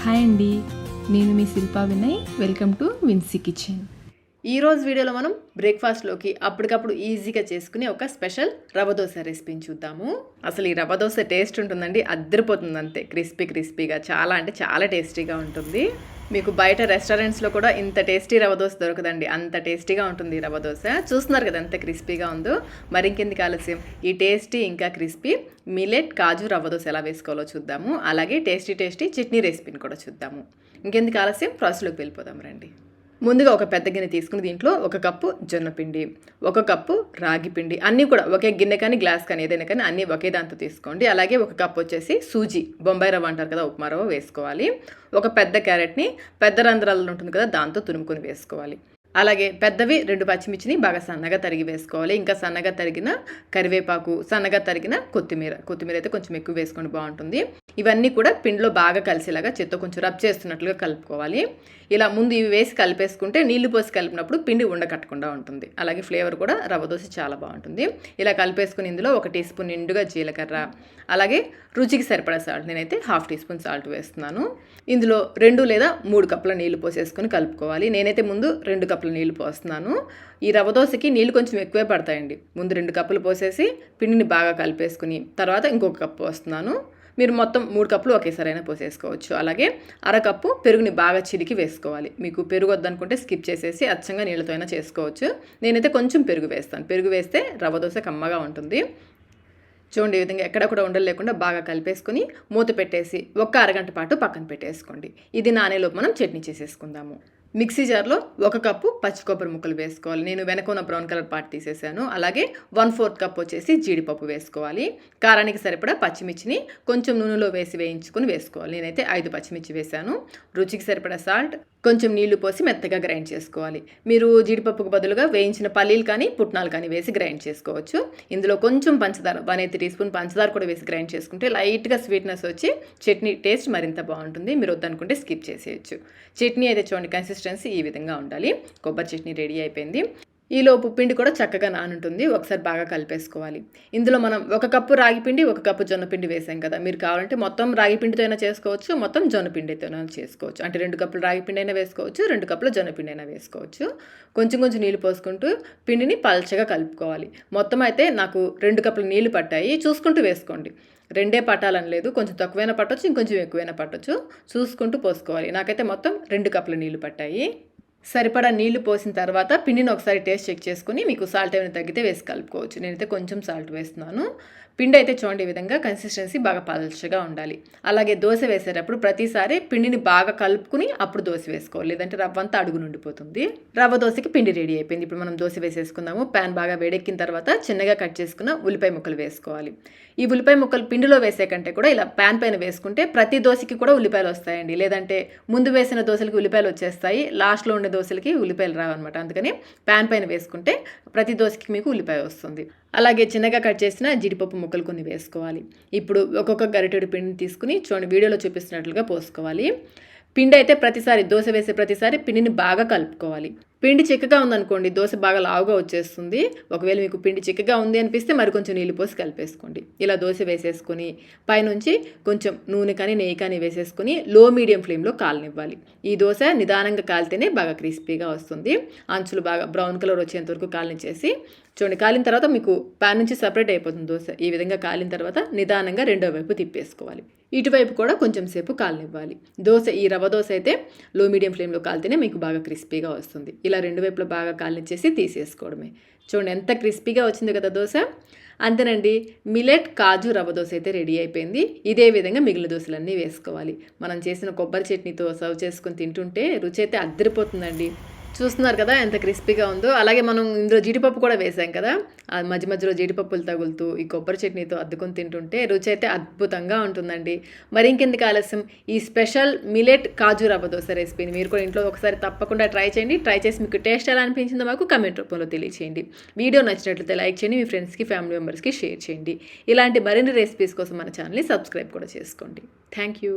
Hi అండి, నేను మీ Shilpa Vinay. Welcome to Vinsy kitchen. ఈరోజు వీడియోలో మనం బ్రేక్ఫాస్ట్లోకి అప్పటికప్పుడు ఈజీగా చేసుకునే ఒక స్పెషల్ రవ్వ దోశ రెసిపీని చూద్దాము. అసలు ఈ రవ్వ దోశ టేస్ట్ ఉంటుందండి, అద్దరిపోతుంది. అంతే క్రిస్పీగా చాలా అంటే చాలా టేస్టీగా ఉంటుంది. మీకు బయట రెస్టారెంట్స్లో కూడా ఇంత టేస్టీ రవ్వ దోశ దొరకదండి, అంత టేస్టీగా ఉంటుంది ఈ రవ్వ దోశ. చూస్తున్నారు కదా ఎంత క్రిస్పీగా ఉందో. మరి ఇంకెందుకు ఆలస్యం, ఈ టేస్టీ ఇంకా క్రిస్పీ మిల్లెట్ కాజు రవ్వ దోశ ఎలా వేసుకోవాలో చూద్దాము. అలాగే టేస్టీ చట్నీ రెసిపీని కూడా చూద్దాము. ఇంకెందుకు ఆలస్యం, ప్రాసెస్లోకి వెళ్ళిపోదాం రండి. ముందుగా ఒక పెద్ద గిన్నె తీసుకుని దీంట్లో 1 కప్పు జొన్నపిండి, 1 కప్పు రాగి పిండి, అన్నీ కూడా ఒకే గిన్నె కానీ గ్లాస్ కానీ ఏదైనా కానీ అన్నీ ఒకే దాంతో తీసుకోండి. అలాగే 1 కప్పు వచ్చేసి సూజీ, బొంబాయి రవ్వ అంటారు కదా, ఉప్మా రవ్వ వేసుకోవాలి. ఒక పెద్ద క్యారెట్ని పెద్ద రంధ్రాలు ఉంటుంది కదా దాంతో తురుముకొని వేసుకోవాలి. అలాగే పెద్దవి 2 పచ్చిమిర్చిని బాగా సన్నగా తరిగి వేసుకోవాలి. ఇంకా సన్నగా తరిగిన కరివేపాకు, సన్నగా తరిగిన కొత్తిమీర అయితే కొంచెం ఎక్కువ వేసుకోండి, బాగుంటుంది. ఇవన్నీ కూడా పిండిలో బాగా కలిసేలాగా చేత్తో కొంచెం రబ్ చేస్తున్నట్లుగా కలుపుకోవాలి. ఇలా ముందు ఇవి వేసి కలిపేసుకుంటే నీళ్లు పోసి కలిపినప్పుడు పిండి ఉండకట్టకుండా ఉంటుంది. అలాగే ఫ్లేవర్ కూడా రవ్వ దోశ చాలా బాగుంటుంది. ఇలా కలిపేసుకుని ఇందులో 1 టీ స్పూన్ నిండుగా జీలకర్ర, అలాగే రుచికి సరిపడా సాల్ట్, నేనైతే 1/2 టీ స్పూన్ సాల్ట్ వేస్తున్నాను. ఇందులో 2 లేదా 3 కప్పుల నీళ్లు పోసేసుకొని కలుపుకోవాలి. నేనైతే ముందు 2 కప్పుల నీళ్లు పోస్తున్నాను. ఈ రవ్వ దోశకి నీళ్ళు కొంచెం ఎక్కువే పడతాయండి. ముందు 2 కప్పులు పోసేసి పిండిని బాగా కలిపేసుకుని తర్వాత ఇంకొక కప్పు పోస్తున్నాను. మీరు మొత్తం 3 కప్పులు ఒకేసారైనా పోసేసుకోవచ్చు. అలాగే 1/2 కప్పు పెరుగుని బాగా చిలికి వేసుకోవాలి. మీకు పెరుగు వద్దనుకుంటే స్కిప్ చేసేసి అచ్చంగా నీళ్ళతో అయినా చేసుకోవచ్చు. నేనైతే కొంచెం పెరుగు వేస్తాను. పెరుగు వేస్తే రవ్వ దోశ కమ్మగా ఉంటుంది. చూడండి, ఈ విధంగా ఎక్కడ కూడా ఉండలు లేకుండా బాగా కలిపేసుకుని మూత పెట్టేసి 1 అరగంట పాటు పక్కన పెట్టేసుకోండి. ఇది నానేలోపు మనం చట్నీ చేసేసుకుందాము. మిక్సీ జార్లో 1 కప్పు పచ్చి కొబ్బరి ముక్కలు వేసుకోవాలి. నేను వెనక ఉన్న బ్రౌన్ కలర్ పార్ట్ తీసేసాను. అలాగే 1/4 కప్ వచ్చేసి జీడిపప్పు వేసుకోవాలి. కారానికి సరిపడా పచ్చిమిర్చిని కొంచెం నూనెలో వేసి వేయించుకుని వేసుకోవాలి. నేనైతే 5 పచ్చిమిర్చి వేసాను. రుచికి సరిపడా సాల్ట్, కొంచెం నీళ్లు పోసి మెత్తగా గ్రైండ్ చేసుకోవాలి. మీరు జీడిపప్పుకు బదులుగా వేయించిన పల్లీలు కానీ పుట్నాలు కానీ వేసి గ్రైండ్ చేసుకోవచ్చు. ఇందులో కొంచెం పంచదార, 1/8 టీ స్పూన్ పంచదార కూడా వేసి గ్రైండ్ చేసుకుంటే లైట్గా స్వీట్నెస్ వచ్చి చట్నీ టేస్ట్ మరింత బాగుంటుంది. మీరు వద్దనుకుంటే స్కిప్ చేసేయచ్చు. చట్నీ అయితే చూడండి, కన్సిస్టెన్సీ ఈ విధంగా ఉండాలి. కొబ్బరి చట్నీ రెడీ అయిపోయింది. ఈలోపు పిండి కూడా చక్కగా నానుంటుంది. ఒకసారి బాగా కలిపేసుకోవాలి. ఇందులో మనం 1 కప్పు రాగి పిండి, 1 కప్పు జొన్న పిండి వేసాం కదా. మీరు కావాలంటే మొత్తం రాగి పిండితో అయినా చేసుకోవచ్చు, మొత్తం జొన్న పిండితో అయినా చేసుకోవచ్చు. అంటే 2 కప్పులు రాగి పిండి అయినా వేసుకోవచ్చు, 2 కప్పుల జొన్న పిండి అయినా వేసుకోవచ్చు. కొంచెం నీళ్ళు పోసుకుంటూ పిండిని పల్చగా కలుపుకోవాలి. మొత్తం అయితే నాకు 2 కప్పులు నీళ్లు పట్టాయి. చూసుకుంటూ వేసుకోండి. 2 పట్టాలని లేదు, కొంచెం తక్కువైనా పట్టొచ్చు, ఇంకొంచెం ఎక్కువైనా పట్టొచ్చు. చూసుకుంటూ పోసుకోవాలి. నాకైతే మొత్తం 2 కప్పుల నీళ్లు పట్టాయి. సరిపడా నీళ్లు పోసిన తర్వాత పిండిని ఒకసారి టేస్ట్ చెక్ చేసుకుని మీకు సాల్ట్ ఏమైనా తగ్గితే వేసి కలుపుకోవచ్చు. నేనైతే కొంచెం సాల్ట్ వేస్తున్నాను. పిండి అయితే చూడండి, ఈ విధంగా కన్సిస్టెన్సీ బాగా పల్చగా ఉండాలి. అలాగే దోశ వేసేటప్పుడు ప్రతిసారి పిండిని బాగా కలుపుకుని అప్పుడు దోశ వేసుకోవాలి, లేదంటే రవ్వ అంతా అడుగు నుండిపోతుంది. రవ్వ దోశకి పిండి రెడీ అయిపోయింది. ఇప్పుడు మనం దోశ వేసేసుకుందాము. ప్యాన్ బాగా వేడెక్కిన తర్వాత చిన్నగా కట్ చేసుకున్న ఉల్లిపాయ ముక్కలు వేసుకోవాలి. ఈ ఉల్లిపాయ ముక్కలు పిండిలో వేసే కంటే కూడా ఇలా ప్యాన్ పైన వేసుకుంటే ప్రతి దోశకి కూడా ఉల్లిపాయలు వస్తాయండి. లేదంటే ముందు వేసిన దోశలకి ఉల్లిపాయలు వచ్చేస్తాయి, లాస్ట్లో ఉండే దోశలకి ఉల్లిపాయలు రావన్నమాట. అందుకని ప్యాన్ పైన వేసుకుంటే ప్రతి దోశకి మీకు ఉల్లిపాయ వస్తుంది. అలాగే చిన్నగా కట్ చేసిన జీడిపప్పు ముక్కలు కొన్ని వేసుకోవాలి. ఇప్పుడు ఒక్కొక్క గరిటెడు పిండిని తీసుకుని చూడండి, వీడియోలో చూపిస్తున్నట్లుగా పోసుకోవాలి. పిండి అయితే ప్రతిసారి దోశ వేసే ప్రతిసారి పిండిని బాగా కలుపుకోవాలి. పిండి చిక్కగా ఉందనుకోండి, దోశ బాగా లావుగా వచ్చేస్తుంది. ఒకవేళ మీకు పిండి చిక్కగా ఉంది అనిపిస్తే మరి కొంచెం నీళ్ళు పోసి కలిపేసుకోండి. ఇలా దోశ వేసేసుకొని పైనుంచి కొంచెం నూనె కానీ నెయ్యి కానీ వేసేసుకొని లో మీడియం ఫ్లేమ్లో కాలనివ్వాలి. ఈ దోశ నిదానంగా కాలితేనే బాగా క్రిస్పీగా వస్తుంది. అంచులు బాగా బ్రౌన్ కలర్ వచ్చేంత వరకు కాలనిచ్చేసి చూడండి, కాలిన తర్వాత మీకు ప్యాన్ నుంచి సపరేట్ అయిపోతుంది దోశ. ఈ విధంగా కాలిన తర్వాత నిదానంగా రెండో వైపు తిప్పేసుకోవాలి. ఇటువైపు కూడా కొంచెం సేపు కాలనివ్వాలి. దోశ, ఈ రవ్వ దోశ అయితే లో మీడియం ఫ్లేమ్లో కాలితేనే మీకు బాగా క్రిస్పీగా వస్తుంది. ఇలా 2 వైపులో బాగా కాలనిచ్చేసి తీసేసుకోవడమే. చూడండి ఎంత క్రిస్పీగా వచ్చింది కదా దోశ. అంతేనండి, మిల్లెట్ కాజు రవ్వ దోశ అయితే రెడీ అయిపోయింది. ఇదే విధంగా మిగిలిన దోశలన్నీ వేసుకోవాలి. మనం చేసిన కొబ్బరి చట్నీతో సర్వ్ చేసుకొని తింటుంటే రుచి అయితే అద్దరిపోతుందండి. చూస్తున్నారు కదా ఎంత క్రిస్పీగా ఉందో. అలాగే మనం ఇందులో జీడిపప్పు కూడా వేసాం కదా, ఆ మధ్యలో జీడిపప్పులు తగులుతూ ఈ కొబ్బరి చట్నీతో అద్దుకొని తింటుంటే రుచి అయితే అద్భుతంగా ఉంటుందండి. మరి ఇంకెందుకు ఆలస్యం, ఈ స్పెషల్ మిల్లెట్ కాజు రవ్వ దోశ రెసిపీని మీరు కూడా ఇంట్లో ఒకసారి తప్పకుండా ట్రై చేయండి. ట్రై చేసి మీకు టేస్ట్ ఎలా అనిపించిందో మాకు కమెంట్ రూపంలో తెలియచేయండి. వీడియో నచ్చినట్లయితే లైక్ చేయండి, మీ ఫ్రెండ్స్కి, ఫ్యామిలీ మెంబర్స్కి షేర్ చేయండి. ఇలాంటి మరిన్ని రెసిపీస్ కోసం మన ఛానల్ని సబ్స్క్రైబ్ కూడా చేసుకోండి. Thank you.